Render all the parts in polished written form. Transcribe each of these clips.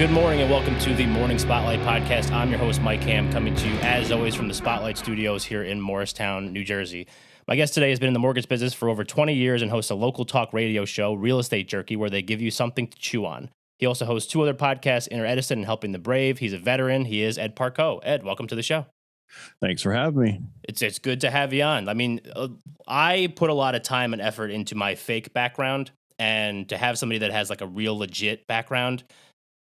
Good morning and welcome to the Morning Spotlight Podcast. I'm your host, Mike Ham, coming to you as always from the Spotlight Studios here in Morristown, New Jersey. My guest today has been in the mortgage business for over 20 years and hosts a local talk radio show, Real Estate Jerky, where they give you something to chew on. He also hosts two other podcasts, Inner Edison and Helping the Brave. He's a veteran. He is Ed Parcaut. Ed, welcome to the show. Thanks for having me. It's good to have you on. I mean, I put a lot of time and effort into my fake background, and to have somebody that has like a real legit background,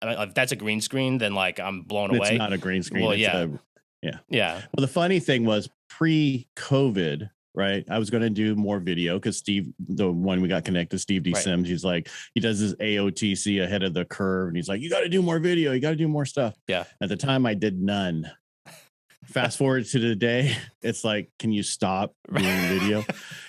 I mean, if that's a green screen, then like I'm blown away. It's not a green screen. Well, yeah. Yeah. Well, the funny thing was pre-COVID, right? I was going to do more video because Steve, the one we got connected, Steve D. Right. Sims, he's like, he does his AOTC ahead of the curve. And he's like, you got to do more video. You got to do more stuff. Yeah. At the time I did none. Fast forward to today, it's like, can you stop doing video?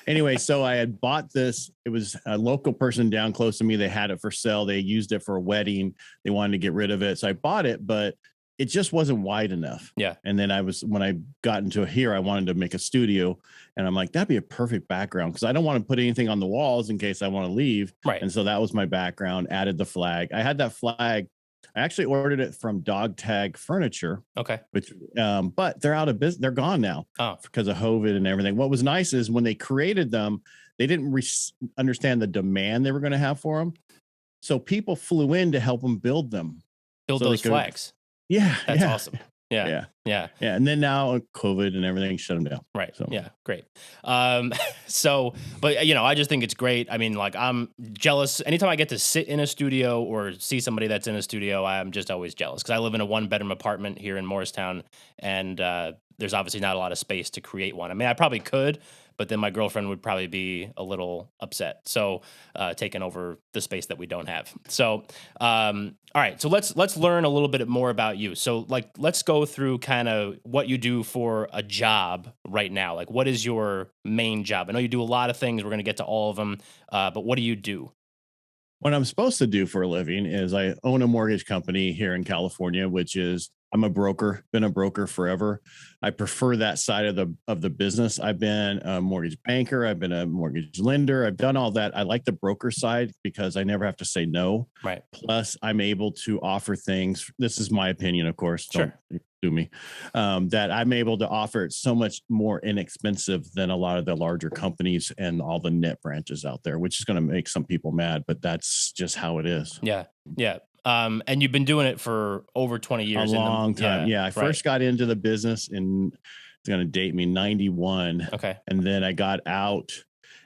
Anyway, so I had bought this. It was a local person down close to me. They had it for sale. They used it for a wedding. They wanted to get rid of it. So I bought it, but it just wasn't wide enough. Yeah. And then when I got into here, I wanted to make a studio, and I'm like, that'd be a perfect background because I don't want to put anything on the walls in case I want to leave. Right. And so that was my background, added the flag. I had that flag. I actually ordered it from Dog Tag Furniture. Okay. Which, but they're out of business. They're gone now because of COVID and everything. What was nice is when they created them, they didn't understand the demand they were going to have for them. So people flew in to help them build them. Build those flags. Yeah. That's awesome. Yeah. And then now COVID and everything shut them down. Right. So. Yeah. Great. But I just think it's great. I mean, like, I'm jealous. Anytime I get to sit in a studio or see somebody that's in a studio, I'm just always jealous because I live in a 1-bedroom apartment here in Morristown, and there's obviously not a lot of space to create one. I mean, I probably could, but then my girlfriend would probably be a little upset. So taking over the space that we don't have. So, all right. So let's learn a little bit more about you. So like, let's go through kind of what you do for a job right now. Like, what is your main job? I know you do a lot of things. We're going to get to all of them. But what do you do? What I'm supposed to do for a living is I own a mortgage company here in California, which is I'm a broker, been a broker forever. I prefer that side of the business. I've been a mortgage banker. I've been a mortgage lender. I've done all that. I like the broker side because I never have to say no. Right. Plus, I'm able to offer things. This is my opinion, of course. Sure. Don't do me. That I'm able to offer it so much more inexpensive than a lot of the larger companies and all the net branches out there, which is going to make some people mad, but that's just how it is. Yeah. Yeah. And you've been doing it for over 20 years. A long time. Yeah. I first got into the business in, it's going to date me, 91. Okay. And then I got out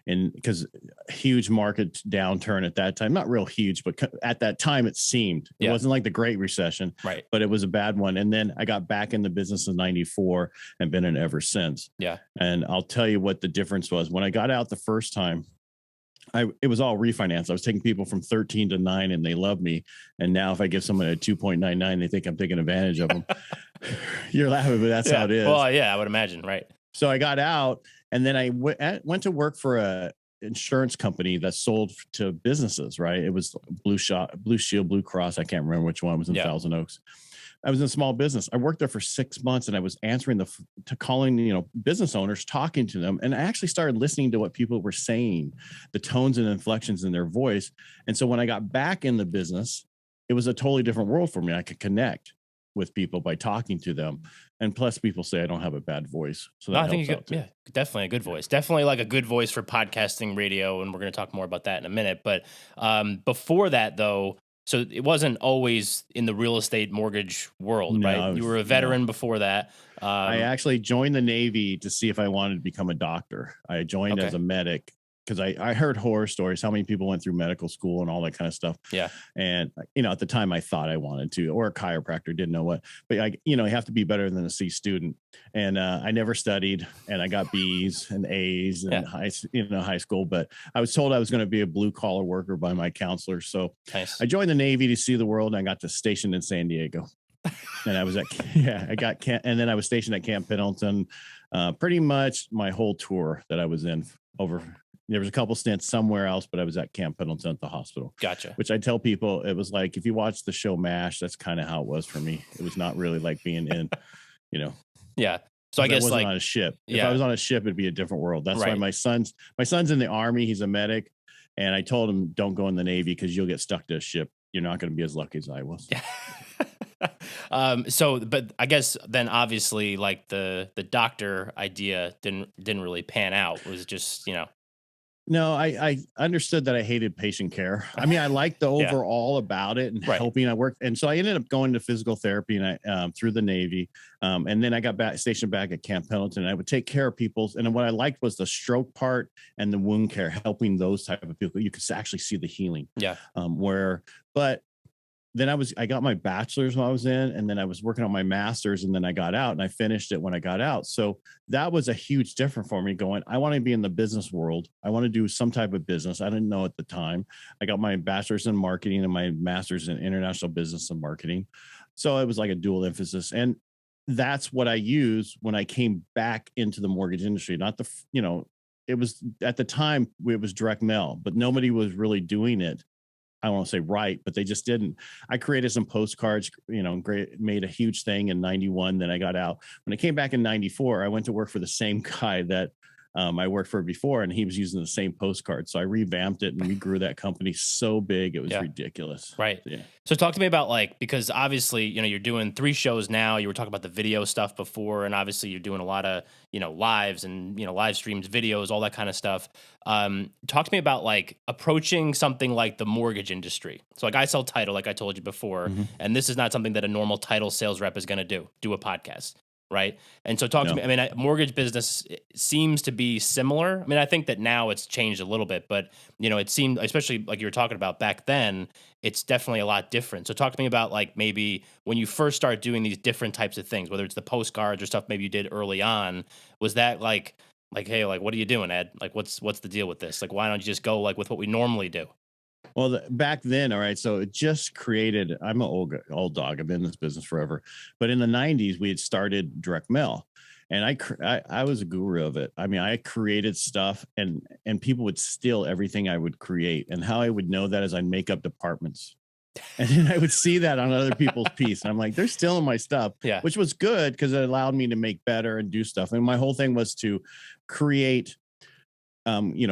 because huge market downturn at that time, not real huge, but at that time it seemed, it wasn't like the Great Recession, right? But it was a bad one. And then I got back in the business in 94 and been in ever since. Yeah. And I'll tell you what the difference was. When I got out the first time, it was all refinance. I was taking people from 13 to 9 and they love me. And now if I give someone a 2.99, they think I'm taking advantage of them. You're laughing, but that's how it is. Well, yeah, I would imagine. Right. So I got out and then I went to work for a insurance company that sold to businesses, right? It was Blue Shield, Blue Cross. I can't remember which one. It was in Thousand Oaks. I was in a small business. I worked there for 6 months and I was answering calling, business owners, talking to them. And I actually started listening to what people were saying, the tones and inflections in their voice. And so when I got back in the business, it was a totally different world for me. I could connect with people by talking to them. And plus people say I don't have a bad voice. So that helps out too. Yeah, definitely a good voice. Definitely like a good voice for podcasting, radio. And we're going to talk more about that in a minute. But before that though, so it wasn't always in the real estate mortgage world, right? You were a veteran before that. I actually joined the Navy to see if I wanted to become a doctor. I joined as a medic because I heard horror stories, how many people went through medical school and all that kind of stuff. Yeah. And, at the time I thought I wanted to, or a chiropractor, didn't know what, but you have to be better than a C student. And I never studied and I got B's and A's in high school, but I was told I was going to be a blue collar worker by my counselor. So nice. I joined the Navy to see the world and I got stationed in San Diego. And I was and then I was stationed at Camp Pendleton, pretty much my whole tour that I was in there was a couple stints somewhere else, but I was at Camp Pendleton at the hospital. Gotcha. Which I tell people, it was like, if you watch the show MASH, that's kind of how it was for me. It was not really like being in, Yeah. So I guess wasn't on a ship. If I was on a ship, it'd be a different world. That's why my son's in the Army. He's a medic. And I told him, don't go in the Navy because you'll get stuck to a ship you're not going to be as lucky as I was. Yeah. But I guess then obviously like the doctor idea didn't really pan out. It was just, No, I understood that I hated patient care. I mean, I liked the yeah, overall about it and right. helping. I worked, and so I ended up going to physical therapy and through the Navy, and then I got stationed back at Camp Pendleton. I would take care of people's, and what I liked was the stroke part and the wound care, helping those type of people. You could actually see the healing. Yeah. But then I got my bachelor's when I was in, and then I was working on my master's, and then I got out and I finished it when I got out. So that was a huge difference for me going, I want to be in the business world. I want to do some type of business. I didn't know at the time. I got my bachelor's in marketing and my master's in international business and marketing. So it was like a dual emphasis. And that's what I used when I came back into the mortgage industry. Not it was at the time it was direct mail, but nobody was really doing it. I don't want to say right, but they just didn't. I created some postcards, made a huge thing in 91. Then I got out. When I came back in 94, I went to work for the same guy that I worked for before, and he was using the same postcard. So I revamped it and we grew that company so big. It was ridiculous. Right. Yeah. So talk to me about because obviously, you're doing 3 shows now. You were talking about the video stuff before, and obviously you're doing a lot of, lives and, live streams, videos, all that kind of stuff. Talk to me about approaching something like the mortgage industry. So I sell title, like I told you before, and this is not something that a normal title sales rep is going to do a podcast. Right. And so talk to me. I mean, mortgage business seems to be similar. I mean, I think that now it's changed a little bit, but it seemed, especially like you were talking about back then, it's definitely a lot different. So talk to me about maybe when you first start doing these different types of things, whether it's the postcards or stuff maybe you did early on. Was that hey, what are you doing, Ed? What's the deal with this? Why don't you just go with what we normally do? Well, back then, all right. So it just created. I'm an old dog. I've been in this business forever. But in the '90s, we had started direct mail, and I was a guru of it. I mean, I created stuff, and people would steal everything I would create. And how I would know that is I'd make up departments, and then I would see that on other people's piece. And I'm like, they're stealing my stuff, which was good because it allowed me to make better and do stuff. And my whole thing was to create,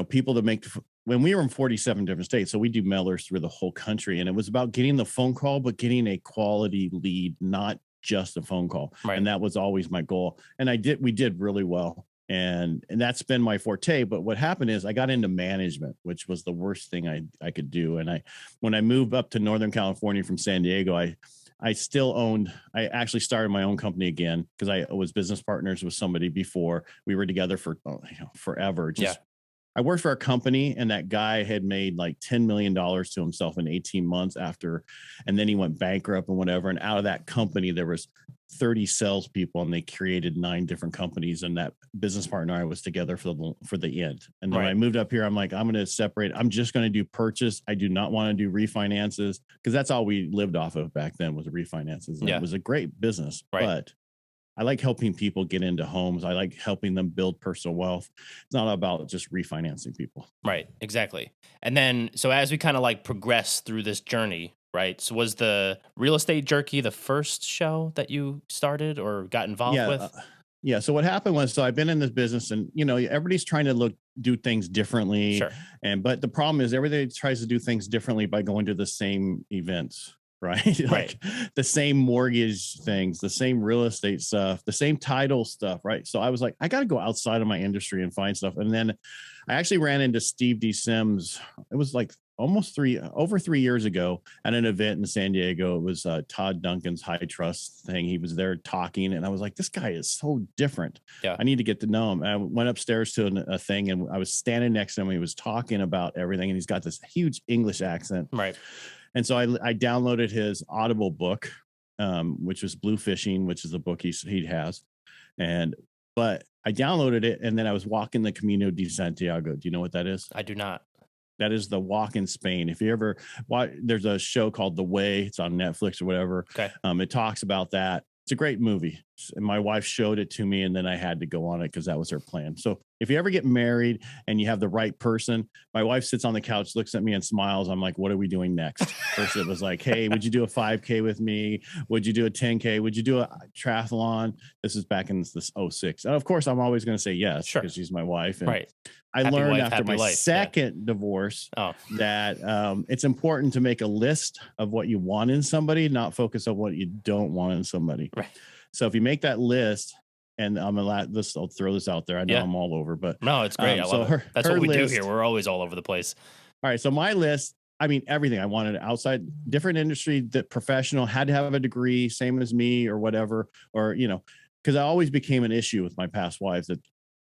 people to make. When we were in 47 different states, so we do mailers through the whole country, and it was about getting the phone call, but getting a quality lead, not just a phone call. Right. And that was always my goal. And we did really well. And that's been my forte. But what happened is I got into management, which was the worst thing I could do. And when I moved up to Northern California from San Diego, I actually started my own company again because I was business partners with somebody before. We were together for forever. I worked for a company, and that guy had made $10 million to himself in 18 months after, and then he went bankrupt and whatever. And out of that company, there was 30 salespeople, and they created 9 different companies. And that business partner I was together for the end. And then when I moved up here, I'm like, I'm going to separate. I'm just going to do purchase. I do not want to do refinances because that's all we lived off of back then was refinances. And it was a great business, but I like helping people get into homes. I like helping them build personal wealth. It's not about just refinancing people. Right, exactly. And then, so as we kind of progress through this journey, right? So was the Real Estate Jerky the first show that you started or got involved with? Yeah. So what happened was, I've been in this business, and everybody's trying to do things differently. Sure. But the problem is everybody tries to do things differently by going to the same events. Right. The same mortgage things, the same real estate stuff, the same title stuff. Right. So I was like, I got to go outside of my industry and find stuff. And then I actually ran into Steve D. Sims. It was over 3 years ago at an event in San Diego. It was Todd Duncan's High Trust thing. He was there talking, and I was like, this guy is so different. Yeah. I need to get to know him. I went upstairs to a thing, and I was standing next to him. He was talking about everything, and he's got this huge English accent. Right. And so I downloaded his Audible book, which was Blue Fishing, which is the book he has. But I downloaded it, and then I was walking the Camino de Santiago. Do you know what that is? I do not. That is the walk in Spain. If you ever watch, there's a show called The Way. It's on Netflix or whatever. Okay. It talks about that. It's a great movie. And my wife showed it to me, and then I had to go on it because that was her plan. So if you ever get married and you have the right person, my wife sits on the couch, looks at me and smiles. I'm like, what are we doing next? First it was like, hey, would you do a 5K with me? Would you do a 10K? Would you do a triathlon? This is back in this 06. And of course, I'm always going to say yes, because she's my wife. And right. I Happy learned wife, after happy my life. second divorce that it's important to make a list of what you want in somebody, not focus on what you don't want in somebody. Right. So if you make that list, and I'll throw this out there. I know I'm all over, but no, it's great. I love it. That's what we do here. We're always all over the place. All right. So my list, I mean, everything I wanted outside, different industry, that professional, had to have a degree, same as me or whatever, or, because I always became an issue with my past wives,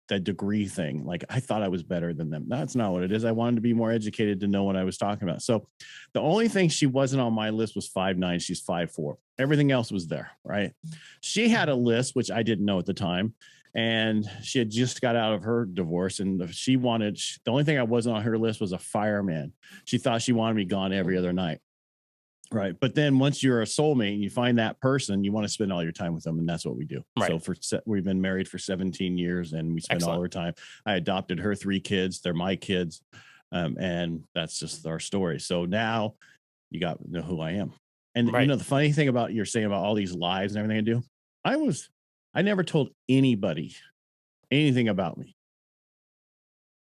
that degree thing. Like, I thought I was better than them. That's not what it is. I wanted to be more educated to know what I was talking about. So the only thing she wasn't on my list was 5'9". She's 5'4". Everything else was there. Right. She had a list, which I didn't know at the time. And she had just got out of her divorce, and the only thing I wasn't on her list was a fireman. She thought she wanted me gone every other night. Right. But then once you're a soulmate and you find that person, you want to spend all your time with them. And that's what we do. Right. So we've been married for 17 years and we spend all our time. I adopted her 3 kids. They're my kids. And that's just our story. So now you got to know who I am. And the funny thing about you're saying about all these lives and everything I do, I never told anybody anything about me.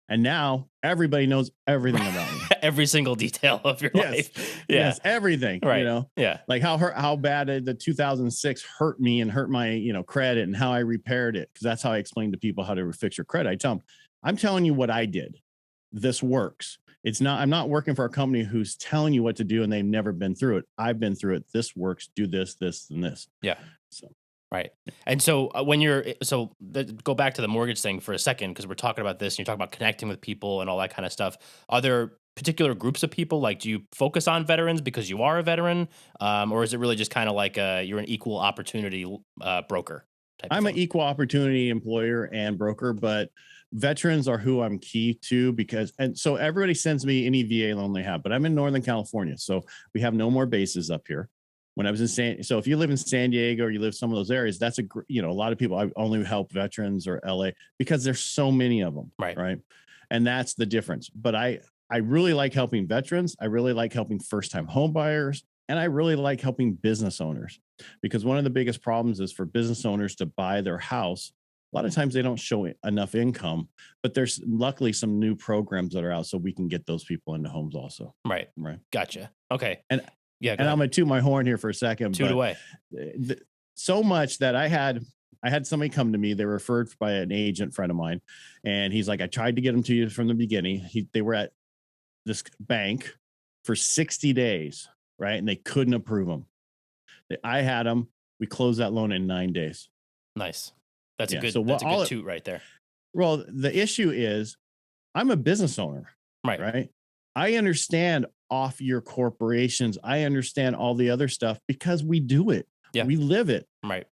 And now everybody knows everything about me. Every single detail of your life. Yeah. Yes, everything. Right. Yeah. Like how bad the 2006 hurt me and hurt my, credit, and how I repaired it. Because that's how I explain to people how to fix your credit. I tell them, I'm telling you what I did. This works. I'm not working for a company who's telling you what to do and they've never been through it. I've been through it. This works. Do this, this, and this. Yeah. So. Right. And so go back to the mortgage thing for a second, because we're talking about this and you're talking about connecting with people and all that kind of stuff. Are there particular groups of people? Like, do you focus on veterans because you are a veteran? Or is it really just kind of like you're an equal opportunity broker? I'm an equal opportunity employer and broker, but veterans are who I'm key to and so everybody sends me any VA loan they have, but I'm in Northern California. So we have no more bases up here. When I was so if you live in San Diego or you live some of those areas, that's a lot of people, I only help veterans or LA because there's so many of them. Right. And that's the difference. But I really like helping veterans. I really like helping first-time home buyers. And I really like helping business owners, because one of the biggest problems is for business owners to buy their house. A lot of times they don't show enough income, but there's luckily some new programs that are out so we can get those people into homes also. Right. Gotcha. Okay. And I'm going to toot my horn here for a second. Toot away. So much that I had somebody come to me. They were referred by an agent friend of mine. And he's like, I tried to get them to you from the beginning. They were at this bank for 60 days. Right. And they couldn't approve them. I had them. We closed that loan in 9 days. Nice. That's a good toot right there. Well, the issue is I'm a business owner. Right. I understand off your corporations. I understand all the other stuff because we do it. Yeah. We live it. Right.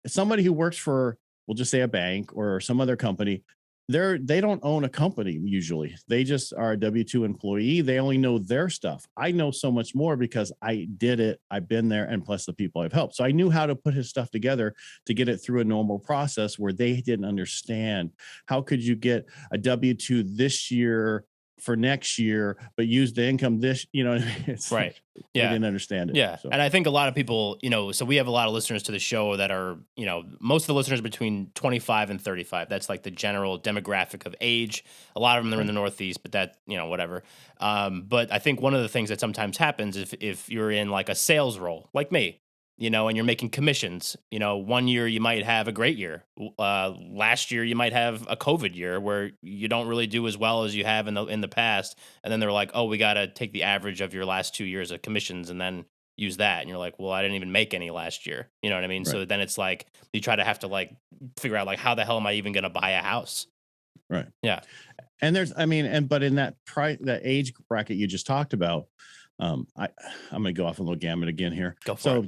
Somebody who works for, we'll just say a bank or some other company, they don't own a company usually. They just are a W-2 employee. They only know their stuff. I know so much more because I did it. I've been there, and plus the people I've helped. So I knew how to put his stuff together to get it through a normal process where they didn't understand. How could you get a W-2 this year for next year, but use the income this, it's right. Yeah. They didn't understand it. Yeah. So. And I think a lot of people, so we have a lot of listeners to the show that are, most of the listeners between 25 and 35. That's like the general demographic of age. A lot of them are in the Northeast, but that, whatever. But I think one of the things that sometimes happens if you're in like a sales role, like me, and you're making commissions, 1 year you might have a great year. Last year you might have a COVID year where you don't really do as well as you have in the past. And then they're like, oh, we got to take the average of your last 2 years of commissions and then use that. And you're like, well, I didn't even make any last year. You know what I mean? Right. So then it's like, you have to like figure out like, how the hell am I even going to buy a house? Right. Yeah. And but in that that age bracket you just talked about, I'm going to go off a little gamut again here.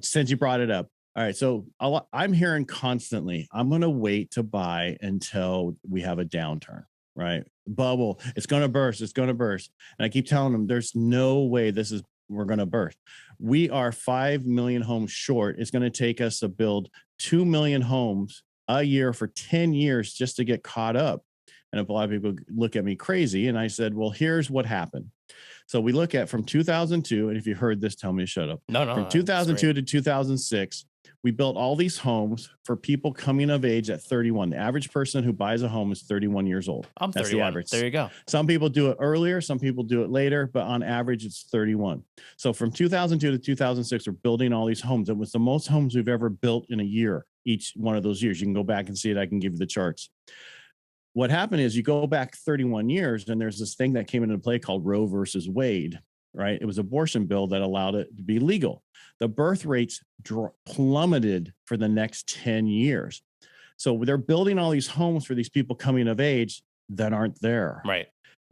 Since you brought it up. All right. So I'm hearing constantly, I'm going to wait to buy until we have a downturn, right? Bubble. It's going to burst. It's going to burst. And I keep telling them there's no way this is we're going to birth. We are 5 million homes short. It's going to take us to build 2 million homes a year for 10 years just to get caught up. And a lot of people look at me crazy. And I said, well, here's what happened. So we look at from 2002, and if you heard this, tell me to shut up. No, From 2002 to 2006, we built all these homes for people coming of age at 31. The average person who buys a home is 31 years old. I'm 31. That's the average. There you go. Some people do it earlier, some people do it later, but on average, it's 31. So from 2002 to 2006, we're building all these homes. It was the most homes we've ever built in a year, each one of those years. You can go back and see it. I can give you the charts. What happened is you go back 31 years, and there's this thing that came into play called Roe versus Wade, right? It was an abortion bill that allowed it to be legal. The birth rates plummeted for the next 10 years. So they're building all these homes for these people coming of age that aren't there. Right.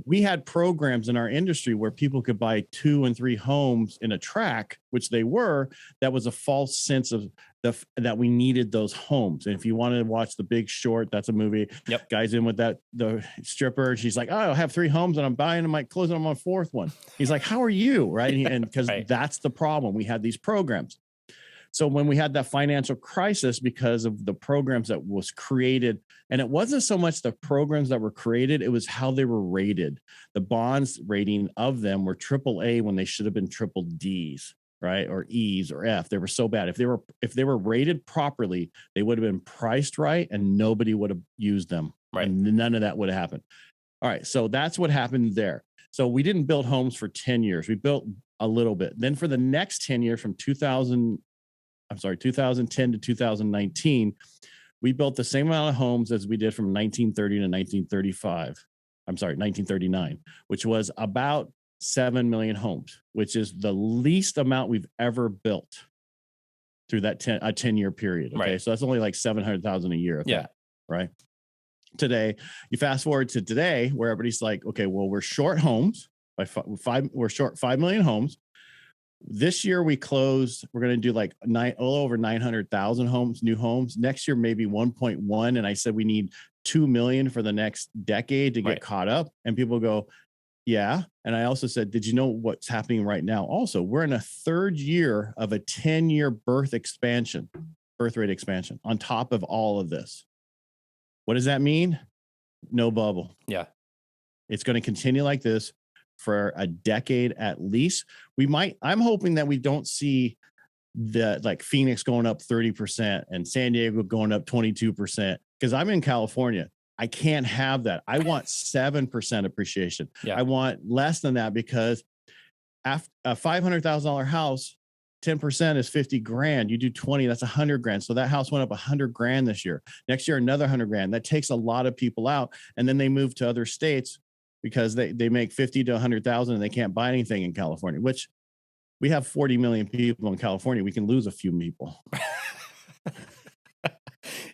We had programs in our industry where people could buy 2 and 3 homes in a tract, which they were. That was a false sense of that we needed those homes. And if you wanted to watch The Big Short, that's a movie. Yep. Guy's in with the stripper. She's like, oh, I have 3 homes and I'm buying them. I'm closing them on 4th one. He's like, how are you? Right. And because right. That's the problem. We had these programs. So when we had that financial crisis because of the programs that was created, and it wasn't so much the programs that were created, it was how they were rated. The bonds rating of them were AAA when they should have been triple Ds, right? Or E's or F. They were so bad. If they were rated properly, they would have been priced right and nobody would have used them. Right. And none of that would have happened. All right. So that's what happened there. So we didn't build homes for 10 years. We built a little bit. Then for the next 10 years from 2010 to 2019, we built the same amount of homes as we did from 1930 to 1939, which was about 7 million homes, which is the least amount we've ever built through that 10-year period. Okay. Right. So that's only like 700,000 a year. Yeah. That, right. Today, you fast forward to today where everybody's like, okay, well, we're short homes by we're short 5 million homes. This year we closed, we're going to do like over 900,000 homes, new homes. Next year, maybe 1.1. And I said, we need 2 million for the next decade to get caught up. And people go, yeah. And I also said, did you know what's happening right now? Also, we're in a 3rd year of a 10-year birth rate expansion on top of all of this. What does that mean? No bubble. Yeah. It's going to continue like this for a decade at least. I'm hoping that we don't see the like Phoenix going up 30% and San Diego going up 22%, because I'm in California. I can't have that. I want 7% appreciation. Yeah. I want less than that, because after a $500,000 house, 10% is 50 grand. You do 20, that's 100 grand. So that house went up 100 grand this year. Next year, another 100 grand. That takes a lot of people out. And then they move to other states because they make 50 to 100,000 and they can't buy anything in California, which we have 40 million people in California. We can lose a few people.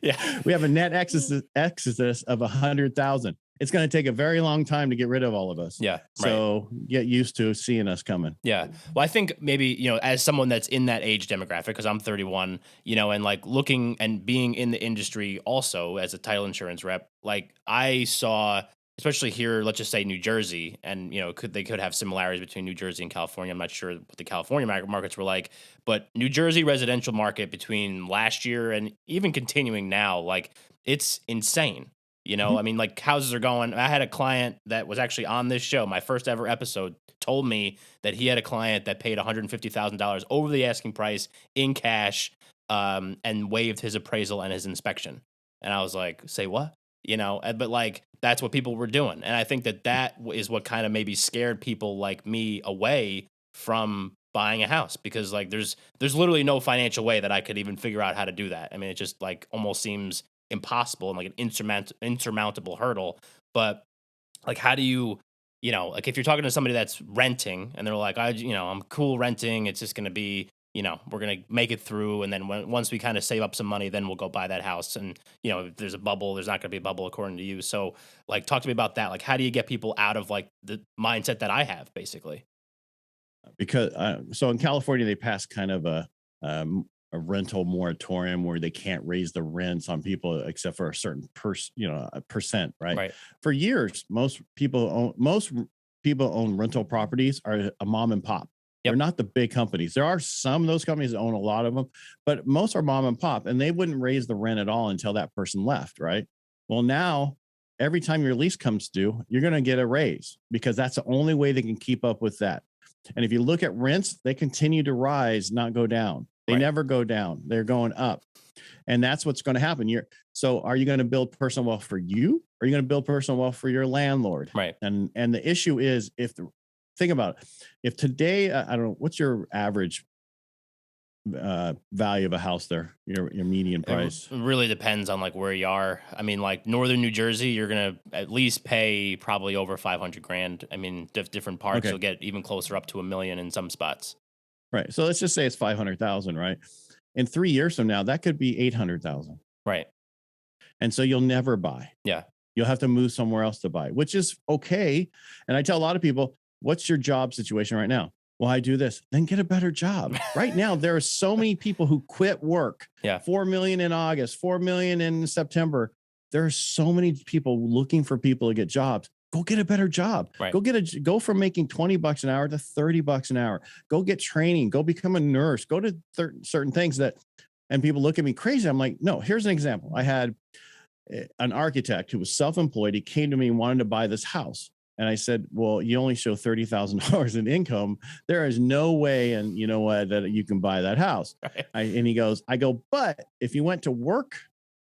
Yeah. We have a net exodus of 100,000. It's going to take a very long time to get rid of all of us. Yeah. So get used to seeing us coming. Yeah. Well, I think maybe, as someone that's in that age demographic, because I'm 31, and like looking and being in the industry also as a title insurance rep, like I saw, especially here, let's just say New Jersey, and they could have similarities between New Jersey and California. I'm not sure what the California markets were like, but New Jersey residential market between last year and even continuing now, like it's insane. I mean, like houses are going. I had a client that was actually on this show, my first ever episode, told me that he had a client that paid $150,000 over the asking price in cash, and waived his appraisal and his inspection. And I was like, say what? But like, that's what people were doing. And I think that is what kind of maybe scared people like me away from buying a house, because like, there's literally no financial way that I could even figure out how to do that. I mean, it just like almost seems impossible and like an insurmountable hurdle. But like, how do you, like if you're talking to somebody that's renting and they're like, I'm cool renting, it's just going to be, we're going to make it through. And then once we kind of save up some money, then we'll go buy that house. And, if there's a bubble, there's not going to be a bubble according to you. So like, talk to me about that. Like, how do you get people out of like the mindset that I have basically? Because, so in California, they passed kind of a rental moratorium where they can't raise the rents on people except for a certain percent, right? Right. For years, most people own rental properties are a mom and pop. They're not the big companies. There are some of those companies that own a lot of them, but most are mom and pop, and they wouldn't raise the rent at all until that person left, right? Well, now every time your lease comes due, you're going to get a raise because that's the only way they can keep up with that. And if you look at rents, they continue to rise, not go down. They never go down. They're going up. And that's what's going to happen. So are you going to build personal wealth for you? Or are you going to build personal wealth for your landlord? Right. And the issue is think about it. If today, I don't know, what's your average value of a house there, your median price? It really depends on like where you are. I mean, like northern New Jersey, you're gonna at least pay probably over 500 grand. I mean, different parts you'll get even closer, up to $1 million in some spots. Right. So let's just say it's 500,000, right? In 3 years from now, that could be 800,000. Right. And so you'll never buy. Yeah. You'll have to move somewhere else to buy, which is okay. And I tell a lot of people, what's your job situation right now? Well, I do this, then get a better job. Right now, there are so many people who quit work. Yeah. 4 million in August, 4 million in September. There are so many people looking for people to get jobs. Go get a better job. Right. Go from making $20 an hour to $30 an hour. Go get training. Go become a nurse. Go to certain things and people look at me crazy. I'm like, no, here's an example. I had an architect who was self-employed. He came to me and wanted to buy this house. And I said, well, you only show $30,000 in income. There is no way, and you know what, that you can buy that house. Right. And he goes, but if you went to work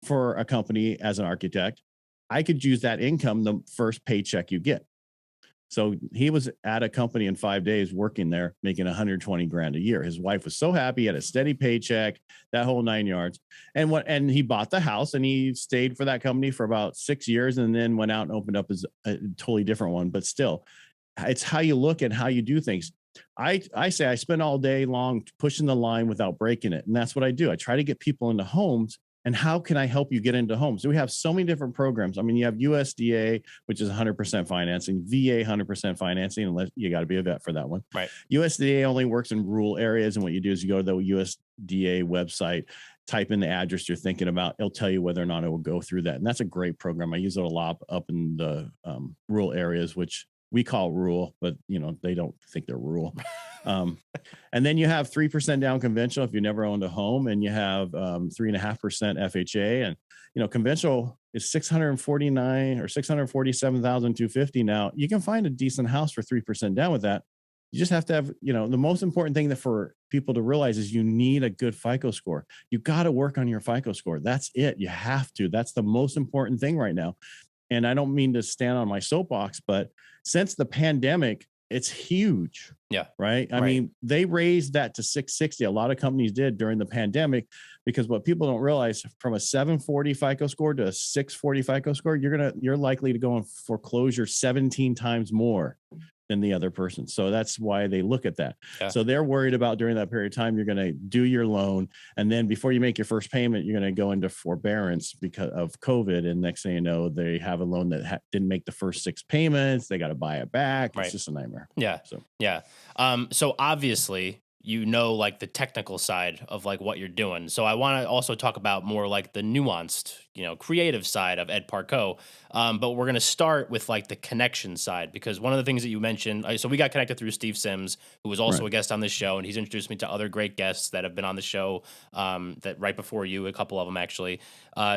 for a company as an architect, I could use that income the first paycheck you get. So he was at a company in 5 days working there, making 120 grand a year. His wife was so happy, he had a steady paycheck, that whole 9 yards. And he bought the house and he stayed for that company for about 6 years and then went out and opened up a totally different one. But still, it's how you look and how you do things. I say I spend all day long pushing the line without breaking it. And that's what I do. I try to get people into homes. And how can I help you get into homes? So we have so many different programs. I mean, you have USDA, which is 100% financing, VA 100% financing, unless you got to be a vet for that one. Right. USDA only works in rural areas. And what you do is you go to the USDA website, type in the address you're thinking about. It'll tell you whether or not it will go through that. And that's a great program. I use it a lot up in the rural areas, which we call rural, but they don't think they're rural. And then you have 3% down conventional if you never owned a home, and you have 3.5% FHA, and conventional is 649 or 647,250. Now you can find a decent house for 3% down with that. You just have to have, the most important thing that for people to realize is you need a good FICO score. You got to work on your FICO score. That's it. You have to. That's the most important thing right now. And I don't mean to stand on my soapbox, but since the pandemic, it's huge. Yeah. Right. I mean, they raised that to 660. A lot of companies did during the pandemic, because what people don't realize, from a 740 FICO score to a 640 FICO score, you're likely to go in foreclosure 17 times more than the other person. So that's why they look at that. Yeah. So they're worried about during that period of time, you're going to do your loan. And then before you make your first payment, you're going to go into forbearance because of COVID. And next thing you know, they have a loan that didn't make the first 6 payments. They got to buy it back. It's just a nightmare. Yeah. So obviously, like the technical side of like what you're doing. So I want to also talk about more like the nuanced, creative side of Ed Parcaut. But we're going to start with like the connection side, because one of the things that you mentioned, so we got connected through Steve Sims, who was also a guest on this show, and he's introduced me to other great guests that have been on the show that right before you, a couple of them actually.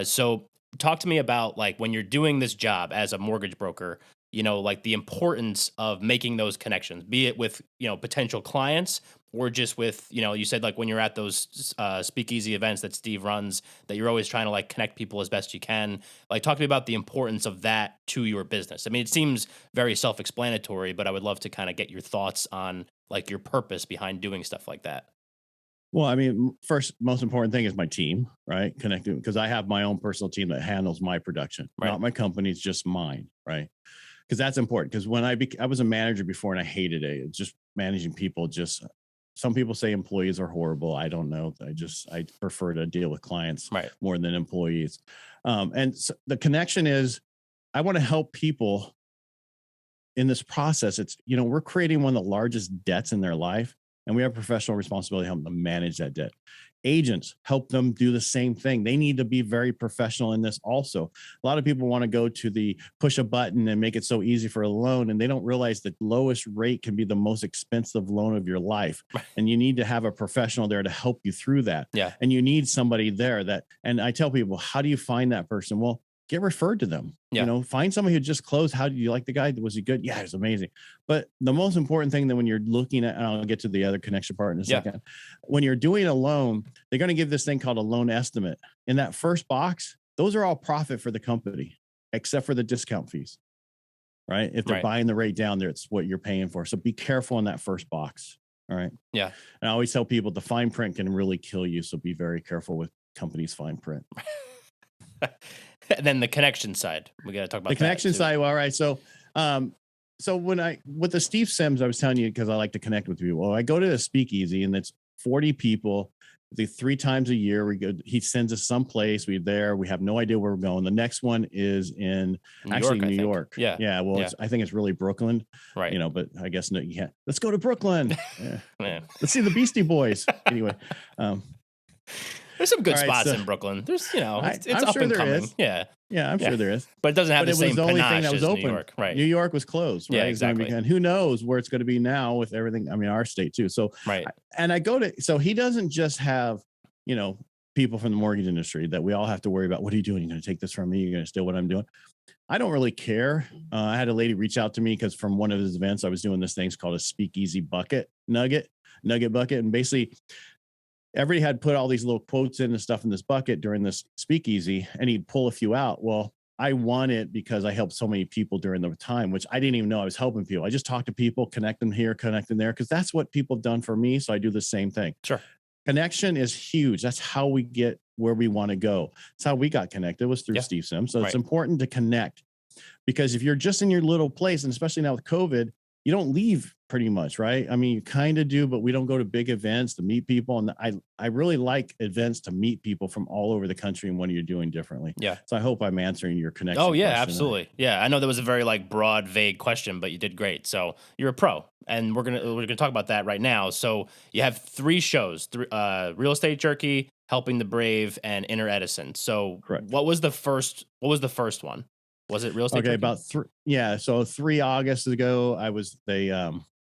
So talk to me about like when you're doing this job as a mortgage broker, like the importance of making those connections, be it with, potential clients or just with, you said like when you're at those speakeasy events that Steve runs, that you're always trying to like connect people as best you can. Like talk to me about the importance of that to your business. I mean, it seems very self-explanatory, but I would love to kind of get your thoughts on like your purpose behind doing stuff like that. Well, I mean, first, most important thing is my team, right? Connecting, because I have my own personal team that handles my production, not my company. It's just mine, right? Because that's important. Because when I was a manager before and I hated it. It's just managing people. Some people say employees are horrible. I don't know. I prefer to deal with clients more than employees. And so the connection is, I want to help people in this process. It's, we're creating one of the largest debts in their life, and we have professional responsibility to help them manage that debt. Agents, help them do the same thing. They need to be very professional in this also. A lot of people want to go to the push a button and make it so easy for a loan, and they don't realize the lowest rate can be the most expensive loan of your life. And you need to have a professional there to help you through that. Yeah. And you need somebody there that, and I tell people, how do you find that person? Well, get referred to them. Yeah. You know, find somebody who just closed. How did you like the guy? Was he good? Yeah, it was amazing. But the most important thing that when you're looking at, and I'll get to the other connection part in a second, when you're doing a loan, they're going to give this thing called a loan estimate. In that first box, those are all profit for the company, except for the discount fees, right? If they're buying the rate down there, it's what you're paying for. So be careful in that first box. All right. Yeah. And I always tell people the fine print can really kill you. So be very careful with companies' fine print. And then the connection side, we got to talk about the connection side. Well, all right. So, with the Steve Sims, I was telling you, because I like to connect with people. Well, I go to the speakeasy and it's 40 people. The 3 times a year we go, he sends us someplace. We're there. We have no idea where we're going. The next one is in New York. Yeah. Yeah. Well, I think it's really Brooklyn, right? You know, but I guess no, you can't. Let's go to Brooklyn. Yeah. Let's see the Beastie Boys. Anyway, there's some good spots in Brooklyn. There's, you know, it's up sure and coming. Is. Yeah. Yeah, I'm sure there is. But it doesn't have the same the only thing that was open. New York, right? New York was closed. Right? Yeah, exactly. And who knows where it's going to be now with everything. I mean, our state too. So, I go to, so he doesn't just have, you know, people from the mortgage industry that we all have to worry about. What are you doing? You're going to take this from me? You're going to steal what I'm doing? I don't really care. I had a lady reach out to me because from one of his events, I was doing this thing called a speakeasy nugget bucket. And basically, everybody had put all these little quotes in and stuff in this bucket during this speakeasy, and he'd pull a few out. Well, I won it because I helped so many people during the time, which I didn't even know I was helping people. I just talked to people, connect them here, connect them there, because that's what people have done for me. So I do the same thing. Sure. Connection is huge. That's how we get where we want to go. That's how we got connected, was through Steve Sims. So it's important to connect, because if you're just in your little place, and especially now with COVID, you don't leave pretty much, right? I mean, you kind of do, but we don't go to big events to meet people. And I really like events to meet people from all over the country and what you're doing differently. Yeah. So I hope I'm answering your connection. Oh yeah, question. absolutely. Yeah. I know that was a very broad, vague question, but you did great. So you're a pro, and we're going to talk about that right now. So you have 3 shows, Real Estate Jerky, Helping the Brave, and Inner Edison. So what was the first one? Was it Real Estate Jerky? About 3. Yeah. So 3 August ago,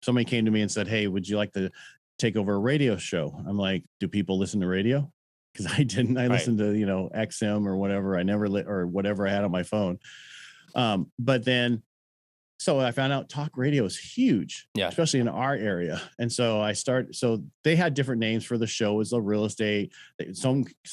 somebody came to me and said, "Hey, would you like to take over a radio show?" I'm like, "Do people listen to radio?" Because I didn't. I listened to, you know, XM or whatever. I never or whatever I had on my phone. But then, so I found out talk radio is huge, especially in our area. And so so they had different names for the show. It was a real estate.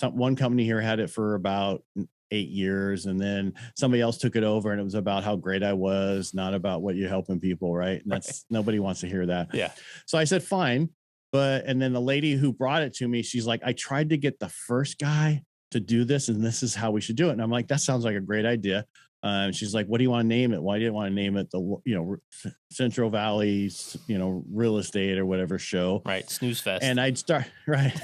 One company here had it for about 8 years, and then somebody else took it over, and it was about how great I was, not about what you're helping people, right? And that's nobody wants to hear that. Yeah. So I said, fine. And then the lady who brought it to me, she's like, I tried to get the first guy to do this, and this is how we should do it. And I'm like, that sounds like a great idea. She's like, what do you want to name it? Why do you want to name it the Central Valley's, real estate or whatever show? Right. Snooze fest. And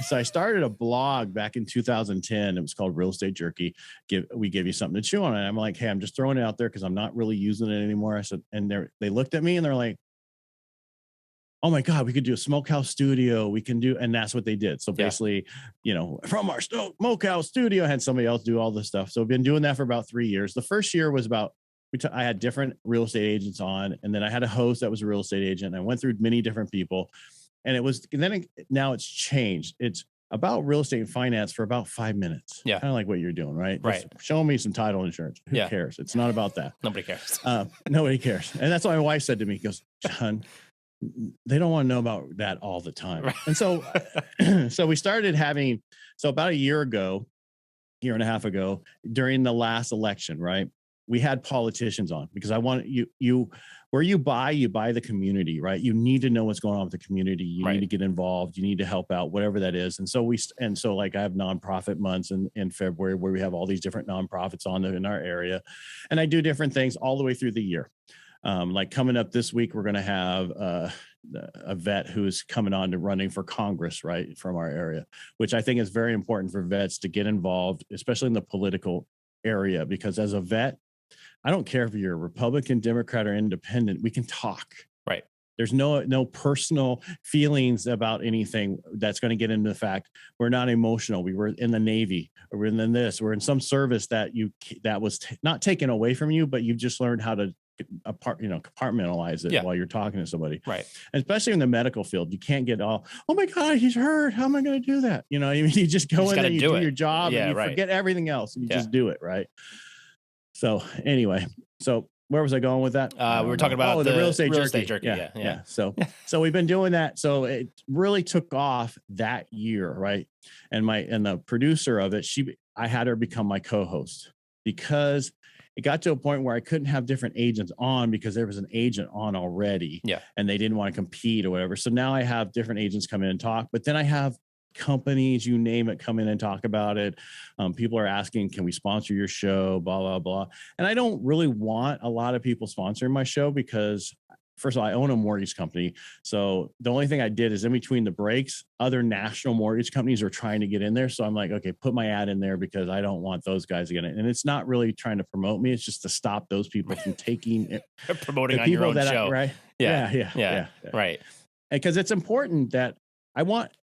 So I started a blog back in 2010. It was called Real Estate Jerky. We give you something to chew on. And I'm like, hey, I'm just throwing it out there because I'm not really using it anymore. I said, and they looked at me and they're like, oh my God, we could do a smokehouse studio. We can do, and that's what they did. So basically, from our smokehouse studio, I had somebody else do all this stuff. So I've been doing that for about 3 years. The first year was I had different real estate agents on, and then I had a host that was a real estate agent. And I went through many different people, and now it's changed. It's about real estate and finance for about 5 minutes. Yeah. Kind of like what you're doing, right? Right. Just show me some title insurance. Who cares? It's not about that. Nobody cares. Nobody cares. And that's what my wife said to me. She goes, John, they don't want to know about that all the time. Right. And so, we started having, about a year and a half ago, during the last election, right? We had politicians on because I want where you buy the community, right? You need to know what's going on with the community. You need to get involved. You need to help out, whatever that is. And so I have nonprofit months in February where we have all these different nonprofits on in our area. And I do different things all the way through the year. Like coming up this week, we're going to have a vet who's coming on to running for Congress, right, from our area, which I think is very important for vets to get involved, especially in the political area, because as a vet, I don't care if you're a Republican, Democrat, or independent, we can talk. Right. There's no personal feelings about anything that's going to get into the fact we're not emotional. We were in the Navy, or we're in this, we're in some service that was not taken away from you, but you've just learned how to compartmentalize it while you're talking to somebody. Right. And especially in the medical field, you can't get all, oh my God, he's hurt. How am I going to do that? You know, I mean, you just go in there, you do your job, and you forget everything else, and you just do it. Right. So anyway, where was I going with that? We were talking about the real estate jerky. Yeah. So we've been doing that. So it really took off that year. Right. And the producer of it, I had her become my co-host, because it got to a point where I couldn't have different agents on because there was an agent on already. Yeah. And they didn't want to compete or whatever. So now I have different agents come in and talk, but then I have companies, you name it, come in and talk about it. People are asking, can we sponsor your show? Blah, blah, blah. And I don't really want a lot of people sponsoring my show because, first of all, I own a mortgage company. So the only thing I did is in between the breaks, other national mortgage companies are trying to get in there. So I'm like, okay, put my ad in there because I don't want those guys to get it. And it's not really trying to promote me. It's just to stop those people from taking it. Promoting on your own show. Right. Yeah. Right. Because it's important that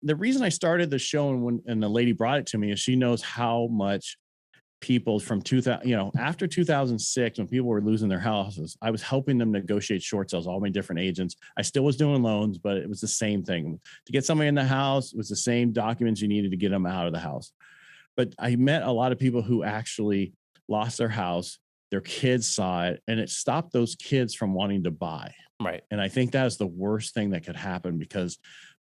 the reason I started the show and the lady brought it to me is she knows how much people from 2000, after 2006, when people were losing their houses, I was helping them negotiate short sales, all my different agents. I still was doing loans, but it was the same thing. To get somebody in the house, it was the same documents you needed to get them out of the house. But I met a lot of people who actually lost their house, their kids saw it, and it stopped those kids from wanting to buy. Right. And I think that is the worst thing that could happen, because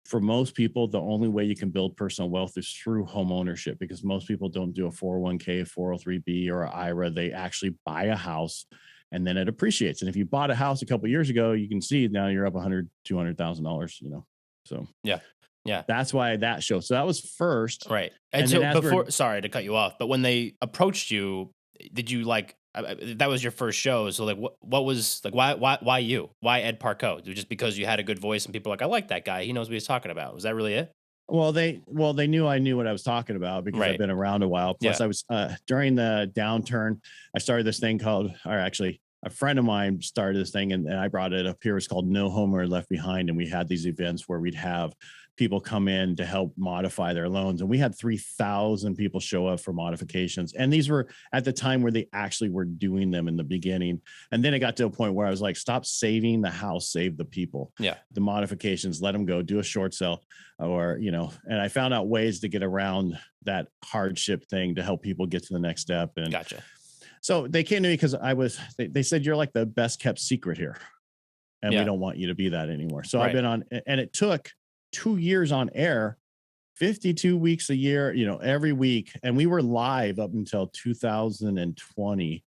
for most people, the only way you can build personal wealth is through home ownership, because most people don't do a 401k, 403b, or an IRA. They actually buy a house and then it appreciates. And if you bought a house a couple of years ago, you can see now you're up $100,000, $200,000, So yeah, that's why that show. So that was first. Right. And so sorry to cut you off, but when they approached you, did you that was your first show. So what was why you? Why Ed Parcaut? Just because you had a good voice and people were like, I like that guy. He knows what he's talking about. Was that really it? Well, they knew I knew what I was talking about because I've been around a while. Plus I was during the downturn, I started this thing actually a friend of mine started this thing and I brought it up here. It's called No Homer Left Behind. And we had these events where we'd have people come in to help modify their loans. And we had 3,000 people show up for modifications. And these were at the time where they actually were doing them in the beginning. And then it got to a point where I was like, stop saving the house, save the people. Yeah. The modifications, let them go, do a short sale and I found out ways to get around that hardship thing to help people get to the next step. And gotcha. So they came to me because they said, you're like the best kept secret here. And we don't want you to be that anymore. So I've been on, and it took 2 years on air, 52 weeks a year, every week. And we were live up until 2020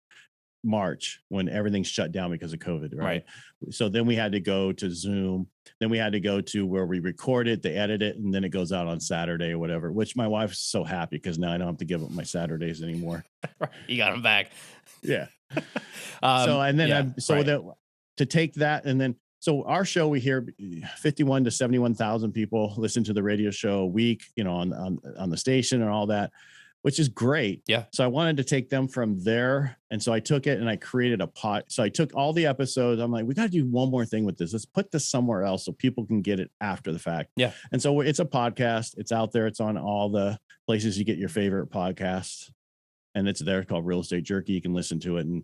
March when everything shut down because of COVID. Right. So then we had to go to Zoom. Then we had to go to where we record it, they edit it, and then it goes out on Saturday or whatever, which my wife's so happy because now I don't have to give up my Saturdays anymore. You got them back. Yeah. To take that and then, so our show, we hear 51 to 71,000 people listen to the radio show a week, on the station and all that, which is great. Yeah. So I wanted to take them from there. And so I took it and I created a pod. So I took all the episodes. I'm like, we got to do one more thing with this. Let's put this somewhere else so people can get it after the fact. Yeah. And so it's a podcast. It's out there. It's on all the places you get your favorite podcasts. And it's there called Real Estate Jerky. You can listen to it. And,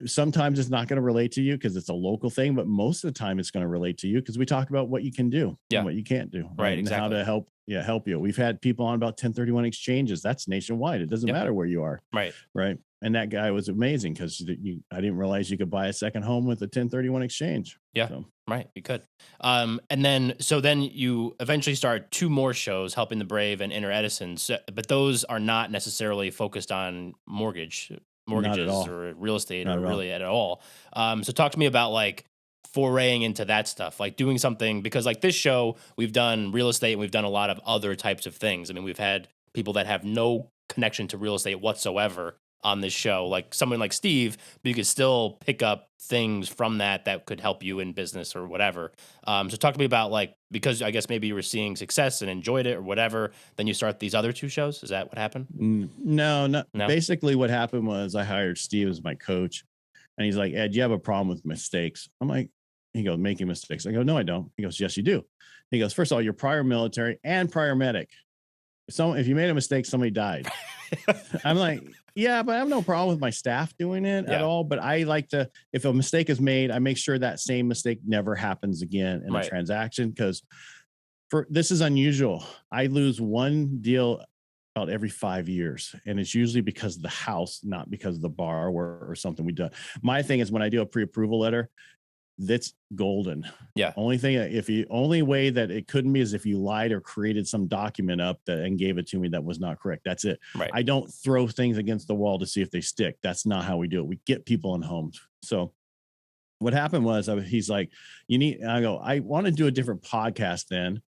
sometimes it's not going to relate to you because it's a local thing, but most of the time it's going to relate to you because we talk about what you can do and what you can't do. Right. And exactly. how to help you. We've had people on about 1031 exchanges. That's nationwide. It doesn't matter where you are. Right. Right. And that guy was amazing because I didn't realize you could buy a second home with a 1031 exchange. Yeah. So. Right. You could. And then you eventually start 2 more shows, Helping the Brave and Inner Edison. But those are not necessarily focused on mortgages or real estate or really at all. So talk to me about foraying into that stuff, doing something, because this show, we've done real estate and we've done a lot of other types of things. I mean, we've had people that have no connection to real estate whatsoever on this show, like someone like Steve, but you could still pick up things from that could help you in business or whatever. So talk to me about because I guess maybe you were seeing success and enjoyed it or whatever, then you start these other 2 shows. Is that what happened? No. Basically what happened was I hired Steve as my coach and he's like, Ed, you have a problem with mistakes. I'm like, He goes, making mistakes. I go, no, I don't. He goes, yes, you do. He goes, first of all, you're prior military and prior medic. So if you made a mistake, somebody died. I'm like, yeah, but I have no problem with my staff doing it at all. But I like to, if a mistake is made, I make sure that same mistake never happens again in a transaction, because this is unusual. I lose one deal about every 5 years, and it's usually because of the house, not because of the bar or something we done. My thing is, when I do a pre-approval letter, that's golden. Yeah. Only way that it couldn't be is if you lied or created some document up and gave it to me that was not correct. That's it. Right. I don't throw things against the wall to see if they stick. That's not how we do it. We get people in homes. So what happened was, he's like, I go, I want to do a different podcast then,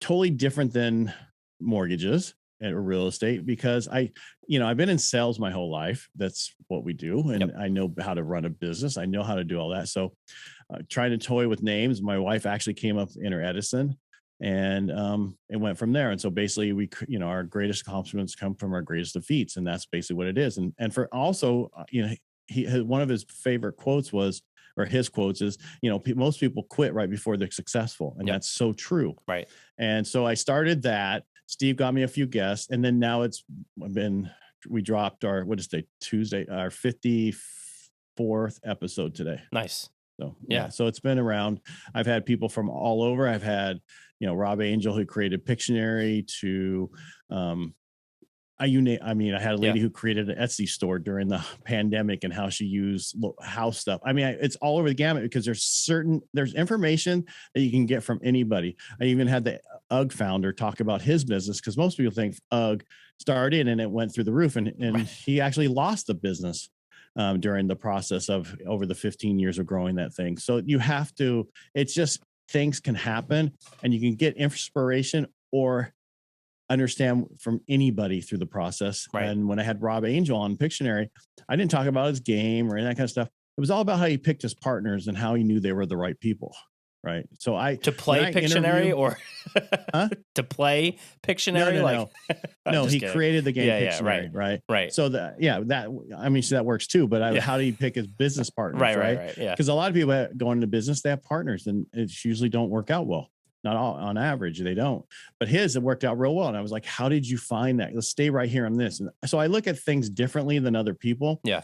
totally different than mortgages or real estate, because I've been in sales my whole life. That's what we do. And I know how to run a business. I know how to do all that. So trying to toy with names, my wife actually came up with Inner Edison, and it went from there. And so basically our greatest accomplishments come from our greatest defeats. And that's basically what it is. And for also, one of his favorite quotes was, or his quotes is, most people quit right before they're successful. And that's so true. Right. And so I started that. Steve got me a few guests, and then now we dropped our, Tuesday, our 54th episode today. Nice. So, so it's been around. I've had people from all over. I've had, Rob Angel, who created Pictionary, to, I had a lady who created an Etsy store during the pandemic and how she used house stuff. It's all over the gamut, because there's information that you can get from anybody. I even had the UGG founder talk about his business, because most people think UGG started and it went through the roof, and he actually lost the business during the process of over the 15 years of growing that thing. So it's just, things can happen, and you can get inspiration or understand from anybody through the process. Right. And when I had Rob Angel on Pictionary, I didn't talk about his game or any of that kind of stuff. It was all about how he picked his partners and how he knew they were the right people. Right. So to play Pictionary or to play Pictionary? No, he created the game Pictionary. Right. So that works too. But how do you pick his business partners? Right. Yeah. Because a lot of people that go into business, they have partners, and it usually don't work out well. Not all, on average, they don't. But it worked out real well. And I was like, how did you find that? Let's stay right here on this. And so I look at things differently than other people. Yeah.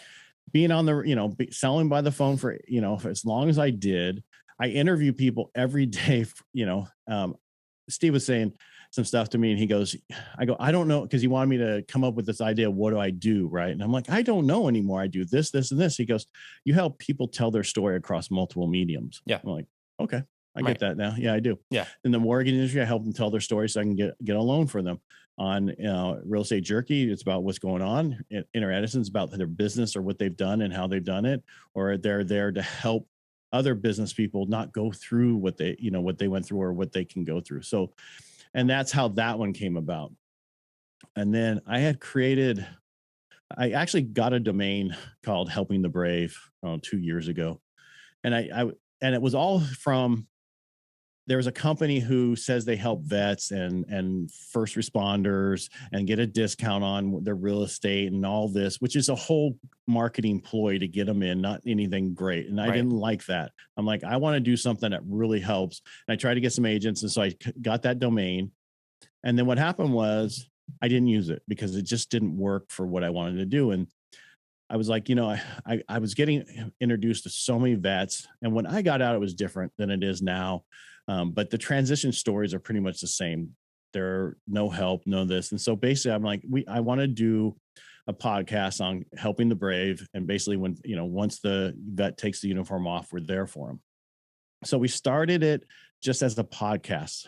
Being on the, selling by the phone for, for as long as I did, I interview people every day. Steve was saying some stuff to me, and I don't know, because he wanted me to come up with this idea. What do I do? Right. And I'm like, I don't know anymore. I do this, this, and this. He goes, you help people tell their story across multiple mediums. Yeah. I'm like, okay. I get that now. Yeah, I do. Yeah. In the mortgage industry, I help them tell their story so I can get a loan for them. On Real Estate Jerky, it's about what's going on. Inner Edison's about their business or what they've done and how they've done it, or they're there to help other business people not go through what they went through or what they can go through. So, and that's how that one came about. And then I actually got a domain called Helping the Brave 2 years ago. And and it was all from, there was a company who says they help vets and first responders and get a discount on their real estate and all this, which is a whole marketing ploy to get them in, not anything great. And I didn't like that. I'm like, I want to do something that really helps. And I tried to get some agents. And so I got that domain. And then what happened was I didn't use it because it just didn't work for what I wanted to do. And I was like, I was getting introduced to so many vets. And when I got out, it was different than it is now. But the transition stories are pretty much the same. There are no help, no this. And so basically I'm like, I want to do a podcast on helping the brave. And basically when, once the vet takes the uniform off, we're there for them. So we started it just as a podcast.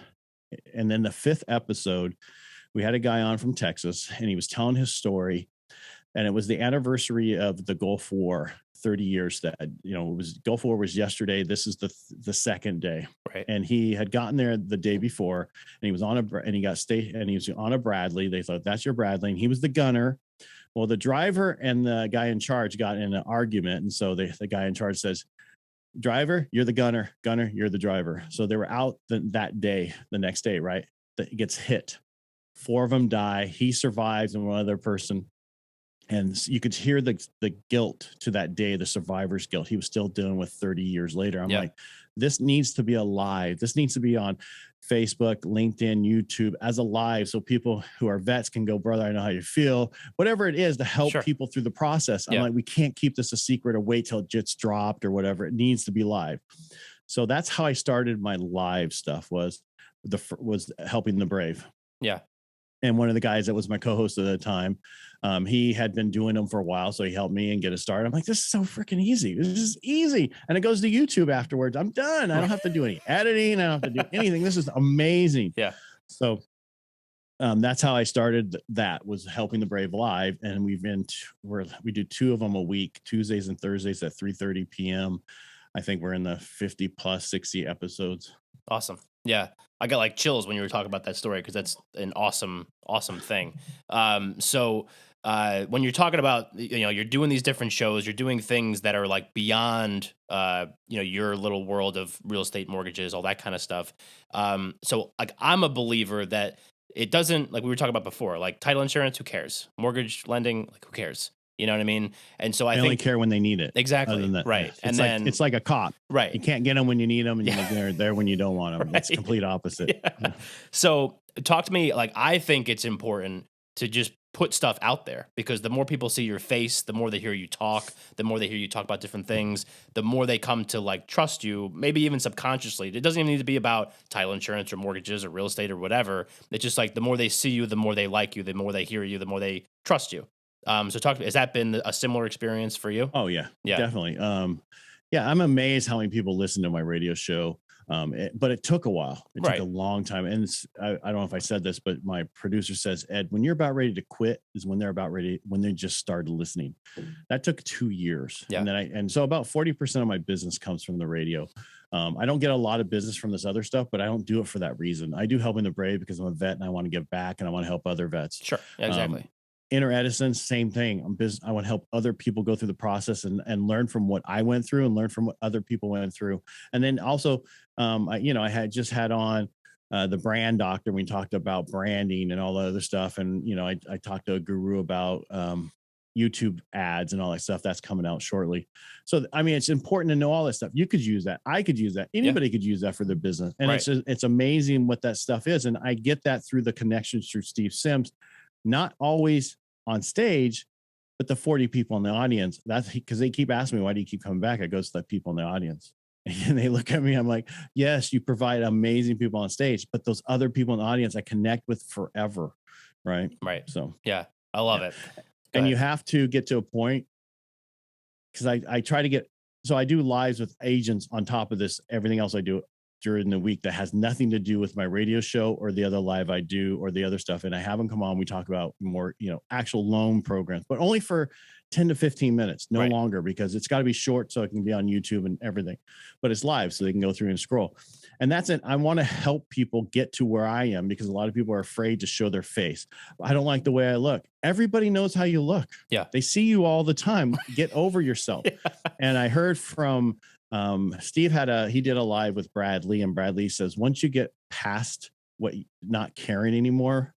And then the 5th episode, we had a guy on from Texas, and he was telling his story. And it was the anniversary of the Gulf War, 30 years that, Gulf War was yesterday. This is the second day. Right. And he had gotten there the day before, and he was on he was on a Bradley. They thought, that's your Bradley. And he was the gunner. Well, the driver and the guy in charge got in an argument. And so the guy in charge says, driver, you're the gunner. Gunner, you're the driver. So they were out that day, the next day, right? That gets hit. 4 of them die. He survives, and one other person. And you could hear the guilt to that day, the survivor's guilt. He was still dealing with 30 years later. I'm like, this needs to be alive. This needs to be on Facebook, LinkedIn, YouTube as a live, so people who are vets can go, brother, I know how you feel. Whatever it is to help people through the process. I'm like, we can't keep this a secret or wait till it gets dropped or whatever. It needs to be live. So that's how I started my live stuff, was helping the brave. Yeah. And one of the guys that was my co-host at the time, he had been doing them for a while, so he helped me and get a start. I'm like, this is so freaking easy. This is easy. And it goes to YouTube afterwards. I'm done. I don't have to do any editing. I don't have to do anything. This is amazing. Yeah. So that's how I started. That was helping the brave live. And we do 2 of them a week, Tuesdays and Thursdays at 3:30 p.m. I think we're in the 50 plus 60 episodes. Awesome. Yeah. I got like chills when you were talking about that story, because that's an awesome thing. So when you're talking about, you're doing these different shows, you're doing things that are like beyond, your little world of real estate, mortgages, all that kind of stuff. So like, I'm a believer that it doesn't, like we were talking about before, like title insurance, who cares? Mortgage lending, like who cares? You know what I mean? And so I only care when they need it. Exactly. Other than that, right. And then it's like a cop. Right. You can't get them when you need them, and they're there when you don't want them. Right. It's complete opposite. Yeah. So talk to me. Like, I think it's important to just put stuff out there, because the more people see your face, the more they hear you talk, the more they hear you talk about different things, the more they come to like trust you, maybe even subconsciously. It doesn't even need to be about title insurance or mortgages or real estate or whatever. It's just like the more they see you, the more they like you, the more they hear you, the more they trust you. So talk to me, has that been a similar experience for you? Oh yeah, definitely. Yeah, I'm amazed how many people listen to my radio show. But it took a while. It took a long time. And I don't know if I said this, but my producer says, Ed, when you're about ready to quit is when they just started listening. That took 2 years. Yeah. And so about 40% of my business comes from the radio. I don't get a lot of business from this other stuff, but I don't do it for that reason. I do Helping the Brave because I'm a vet and I want to give back and I want to help other vets. Sure. Yeah, exactly. Inner Edison, same thing. I want to help other people go through the process and learn from what I went through and learn from what other people went through. And then also, I had just had on the brand doctor. We talked about branding and all the other stuff. And, I talked to a guru about YouTube ads and all that stuff that's coming out shortly. So, I mean, it's important to know all that stuff. You could use that. I could use that. Anybody could use that for their business. And it's amazing what that stuff is. And I get that through the connections through Steve Sims, not always on stage, but the 40 people in the audience. That's because they keep asking me, why do you keep coming back? I go, it's the people in the audience. And they look at me, I'm like, yes, you provide amazing people on stage, but those other people in the audience I connect with forever. Right. So yeah, I love it. And you have to get to a point, because I try to get, so I do lives with agents on top of this, everything else I do during the week that has nothing to do with my radio show or the other live I do or the other stuff. And I have them come on. We talk about more, actual loan programs, but only for 10 to 15 minutes, no longer, because it's got to be short so it can be on YouTube and everything, but it's live so they can go through and scroll. And that's it. I want to help people get to where I am, because a lot of people are afraid to show their face. I don't like the way I look. Everybody knows how you look. Yeah. They see you all the time. Get over yourself. And I heard from, Steve he did a live with Bradley, and Bradley says, once you get past not caring anymore,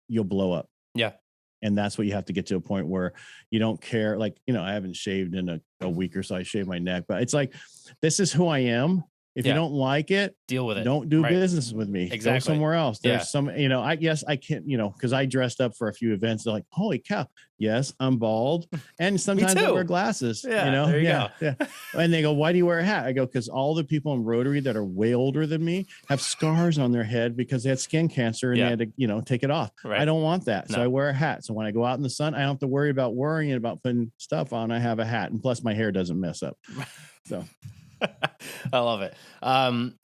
you'll blow up. Yeah. And that's what you have to get to, a point where you don't care. Like, I haven't shaved in a week or so. I shaved my neck, but it's like, this is who I am. If you don't like it, deal with it. Don't do business with me. Exactly. Go somewhere else. There's some, I guess I can't, because I dressed up for a few events. They're like, holy cow. Yes, I'm bald. And sometimes I wear glasses. There you go. Yeah. And they go, why do you wear a hat? I go, because all the people in Rotary that are way older than me have scars on their head because they had skin cancer and they had to, take it off. Right. I don't want that. So I wear a hat. So when I go out in the sun, I don't have to worry about worrying about putting stuff on. I have a hat. And plus my hair doesn't mess up. So. I love it.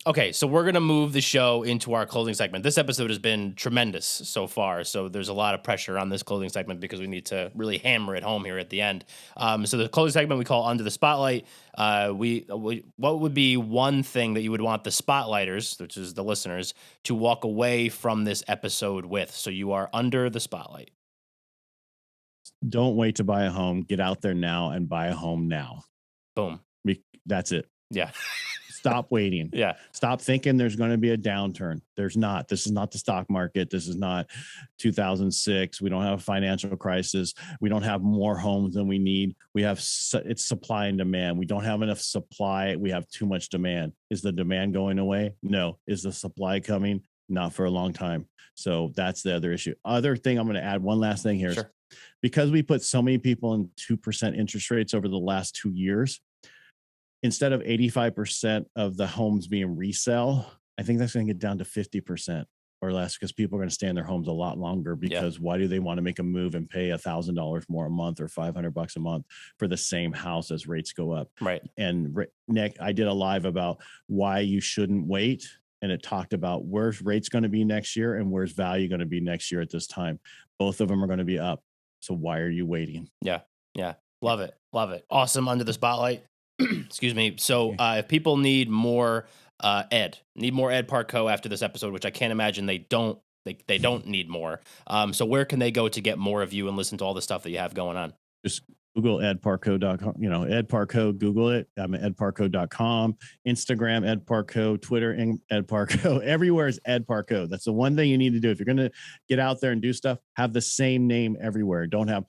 Okay, so we're going to move the show into our closing segment. This episode has been tremendous so far, so there's a lot of pressure on this closing segment because we need to really hammer it home here at the end. So the closing segment we call Under the Spotlight. What would be one thing that you would want the spotlighters, which is the listeners, to walk away from this episode with? So you are under the spotlight. Don't wait to buy a home. Get out there now and buy a home now. Boom. That's it. Yeah. Stop waiting. Yeah. Stop thinking there's going to be a downturn. There's not. This is not the stock market. This is not 2006. We don't have a financial crisis. We don't have more homes than we need. We have it's supply and demand. We don't have enough supply. We have too much demand. Is the demand going away? No. Is the supply coming? Not for a long time. So that's the other issue. Other thing, I'm going to add one last thing here. Sure. Because we put so many people in 2% interest rates over the last 2 years, instead of 85% of the homes being resale, I think that's going to get down to 50% or less, because people are going to stay in their homes a lot longer. Because why do they want to make a move and pay $1,000 more a month or $500 a month for the same house as rates go up? Right. And Nick, I did a live about why you shouldn't wait. And it talked about where's rates going to be next year and where's value going to be next year at this time. Both of them are going to be up. So why are you waiting? Yeah. Yeah. Love it. Love it. Awesome. Under the spotlight. Excuse me. So if people need more Ed Parcaut after this episode, which I can't imagine they don't need more. So where can they go to get more of you and listen to all the stuff that you have going on? Just Google edparcaut.com, Ed Parcaut, Google it. I'm at edparcaut.com, Instagram, Ed Parcaut, Twitter, Ed Parcaut. Everywhere is Ed Parcaut. That's the one thing you need to do. If you're going to get out there and do stuff, have the same name everywhere. Don't have,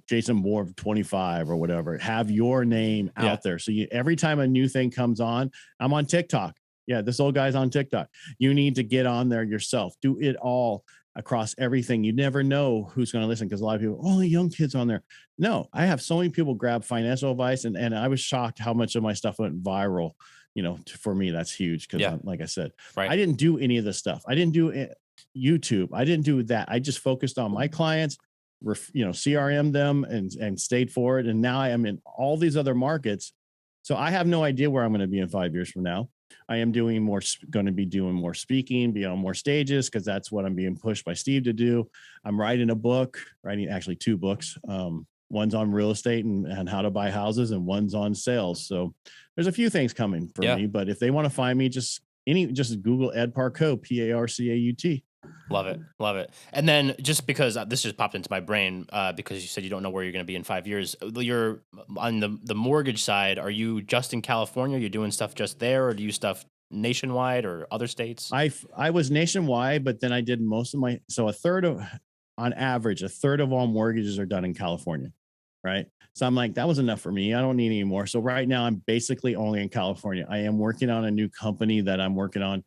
Jason Moore 25 or whatever. Have your name out there. So every time a new thing comes on, I'm on TikTok. Yeah, this old guy's on TikTok. You need to get on there yourself. Do it all across everything. You never know who's going to listen, because a lot of people, only young kids on there. No, I have so many people grab financial advice, and I was shocked how much of my stuff went viral. For me, that's huge, because like I said, I didn't do any of this stuff. I didn't do YouTube. I didn't do that. I just focused on my clients, CRM them and stayed for it. And now I am in all these other markets. So I have no idea where I'm going to be in 5 years from now. I am going to be doing more speaking, be on more stages, because that's what I'm being pushed by Steve to do. I'm writing actually 2 books. One's on real estate and how to buy houses, and one's on sales. So there's a few things coming for me, but if they want to find me, just Google Ed Parcaut, Parcaut. Love it. Love it. And then just because this just popped into my brain, because you said you don't know where you're going to be in 5 years, you're on the mortgage side. Are you just in California? You're doing stuff just there, or do you stuff nationwide or other states? I was nationwide, but then I did most of on average, a third of all mortgages are done in California. Right. So I'm like, that was enough for me. I don't need any more. So right now I'm basically only in California. I am working on a new company that I'm working on,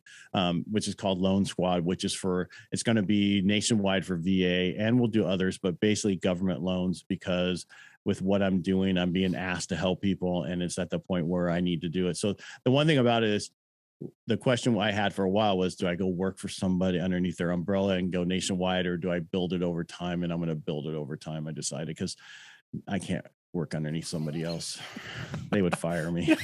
which is called Loan Squad, which is it's going to be nationwide for VA, and we'll do others, but basically government loans, because with what I'm doing, I'm being asked to help people, and it's at the point where I need to do it. So the one thing about it is, the question I had for a while was, do I go work for somebody underneath their umbrella and go nationwide, or do I build it over time? And I'm going to build it over time. I decided, because I can't work underneath somebody else. They would fire me.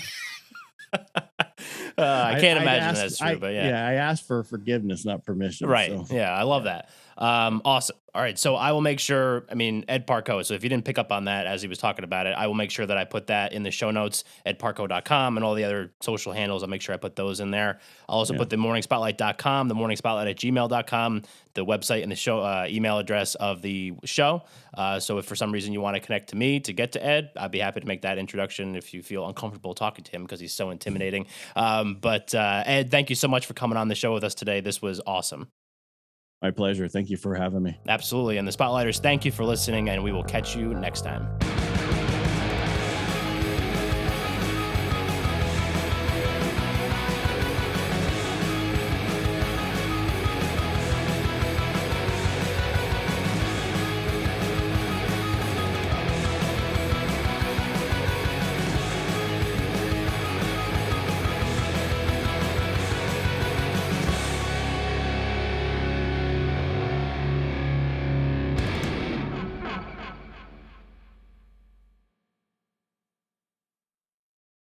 I can't imagine that's true, but I asked for forgiveness, not permission. Right. So. Yeah, I love that. Awesome. All right. So I will make sure, Ed Parcaut. So if you didn't pick up on that as he was talking about it, I will make sure that I put that in the show notes, edparcaut.com, and all the other social handles. I'll make sure I put those in there. I'll also put the morningspotlight.com, the morningspotlight@gmail.com, the website and the show email address of the show. So if for some reason you want to connect to me to get to Ed, I'd be happy to make that introduction if you feel uncomfortable talking to him, because he's so intimidating. But Ed, thank you so much for coming on the show with us today. This was awesome. My pleasure. Thank you for having me. Absolutely. And the Spotlighters, thank you for listening, and we will catch you next time.